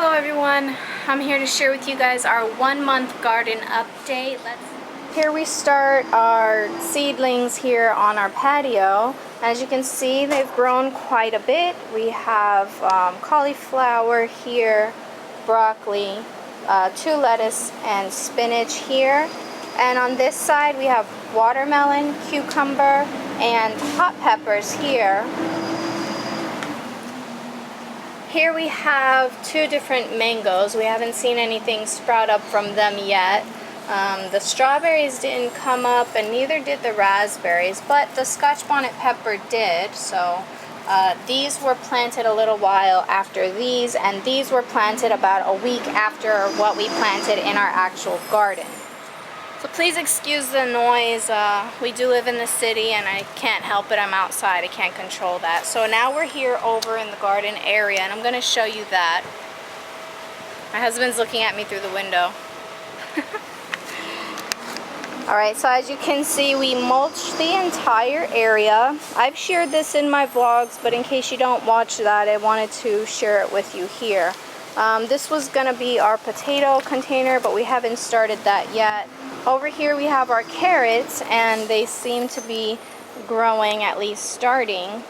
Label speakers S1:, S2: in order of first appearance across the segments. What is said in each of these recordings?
S1: Hello everyone, I'm here to share with you guys our 1-month garden update. Here we start our seedlings here on our patio. As you can see, they've grown quite a bit. We have cauliflower here, broccoli, 2 lettuce and spinach here. And on this side we have watermelon, cucumber, and hot peppers here. Here we have 2 different mangoes. We haven't seen anything sprout up from them yet. The strawberries didn't come up and neither did the raspberries, but the Scotch bonnet pepper did. So these were planted a little while after these, and these were planted about a week after what we planted in our actual garden. So please excuse the noise. We do live in the city and I can't help it. I'm outside. I can't control that. So now we're here over in the garden area and I'm going to show you that. My husband's looking at me through the window. Alright, so as you can see, we mulched the entire area. I've shared this in my vlogs, but in case you don't watch that, I wanted to share it with you here. This was going to be our potato container, but we haven't started that yet. Over here we have our carrots, and they seem to be growing, at least starting.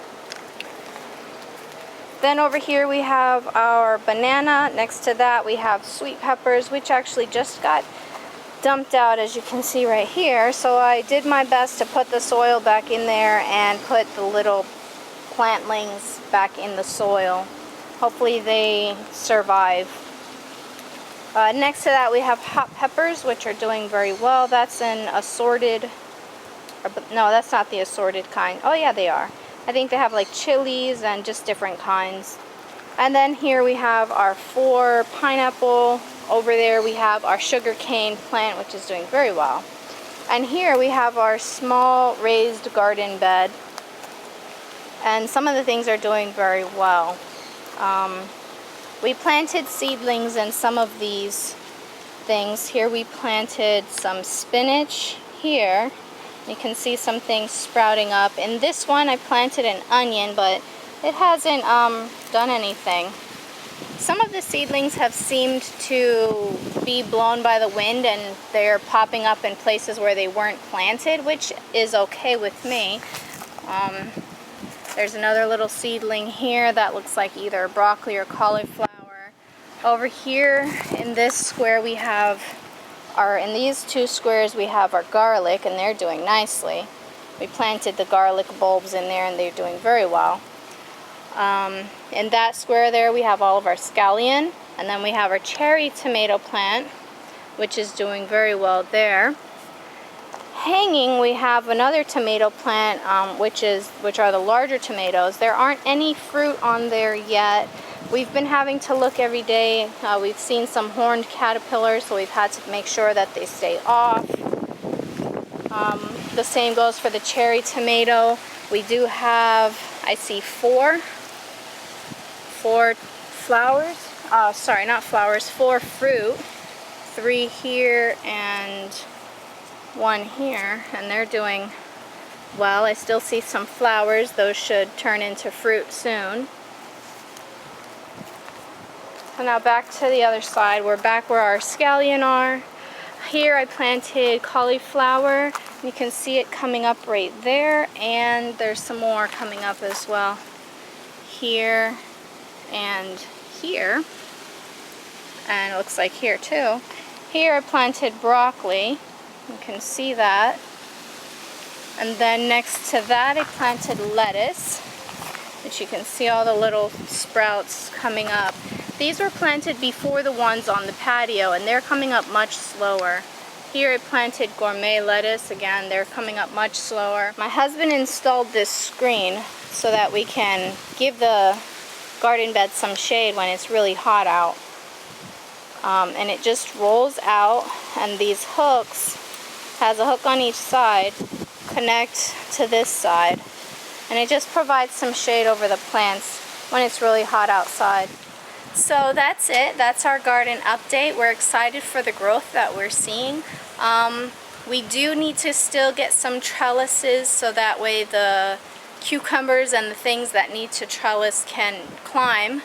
S1: Then over here we have our banana. Next to that we have sweet peppers, which actually just got dumped out, as you can see right here. So I did my best to put the soil back in there and put the little plantlings back in the soil. Hopefully they survive. Next to that we have hot peppers, which are doing very well. That's an assorted, no, that's not the assorted kind. Oh yeah, they are. I think they have like chilies and just different kinds. And then here we have our 4 pineapple. Over there we have our sugar cane plant, which is doing very well. And here we have our small raised garden bed. And some of the things are doing very well. We planted seedlings in some of these things. Here we planted some spinach here. You can see some things sprouting up. In this one I planted an onion, but it hasn't done anything. Some of the seedlings have seemed to be blown by the wind and they're popping up in places where they weren't planted, which is okay with me. There's another little seedling here that looks like either broccoli or cauliflower. Over here in this square we have in these 2 squares we have our garlic, and they're doing nicely. We planted the garlic bulbs in there and they're doing very well. In that square there we have all of our scallion, and then we have our cherry tomato plant, which is doing very well there. Hanging we have another tomato plant, which are the larger tomatoes. There aren't any fruit on there yet. We've been having to look every day. We've seen some horned caterpillars, so we've had to make sure that they stay off. The same goes for the cherry tomato. We do have, I see 4 flowers. Sorry, not flowers, 4 fruit. 3 here and 1 here, and they're doing well. I still see some flowers. Those should turn into fruit soon. So now back to the other side. We're back where our scallion are. Here I planted cauliflower. You can see it coming up right there, and there's some more coming up as well. Here and here. And it looks like here too. Here I planted broccoli. You can see that. And then next to that I planted lettuce, which you can see all the little sprouts coming up. These were planted before the ones on the patio, and they're coming up much slower. Here I planted gourmet lettuce. Again, they're coming up much slower. My husband installed this screen so that we can give the garden bed some shade when it's really hot out. And it just rolls out, and these hooks, has a hook on each side, connect to this side, and it just provides some shade over the plants when it's really hot outside. So that's it. That's our garden update. We're excited for the growth that we're seeing. We do need to still get some trellises so that way the cucumbers and the things that need to trellis can climb.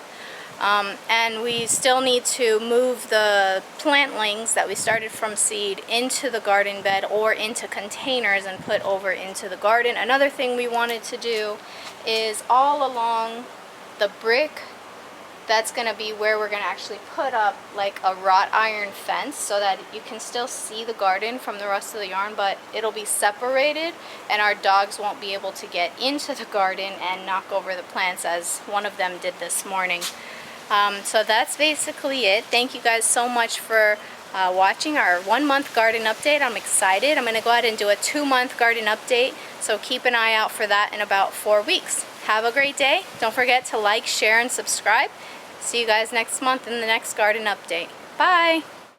S1: And we still need to move the plantlings that we started from seed into the garden bed or into containers and put over into the garden. Another thing we wanted to do is all along the brick, that's going to be where we're going to actually put up like a wrought iron fence so that you can still see the garden from the rest of the yarn, but it'll be separated and our dogs won't be able to get into the garden and knock over the plants as one of them did this morning. So that's basically it. Thank you guys so much for watching our 1-month garden update. I'm excited. I'm going to go ahead and do a 2-month garden update, so keep an eye out for that in about 4 weeks. Have a great day. Don't forget to like, share, and subscribe. See you guys next month in the next garden update. Bye!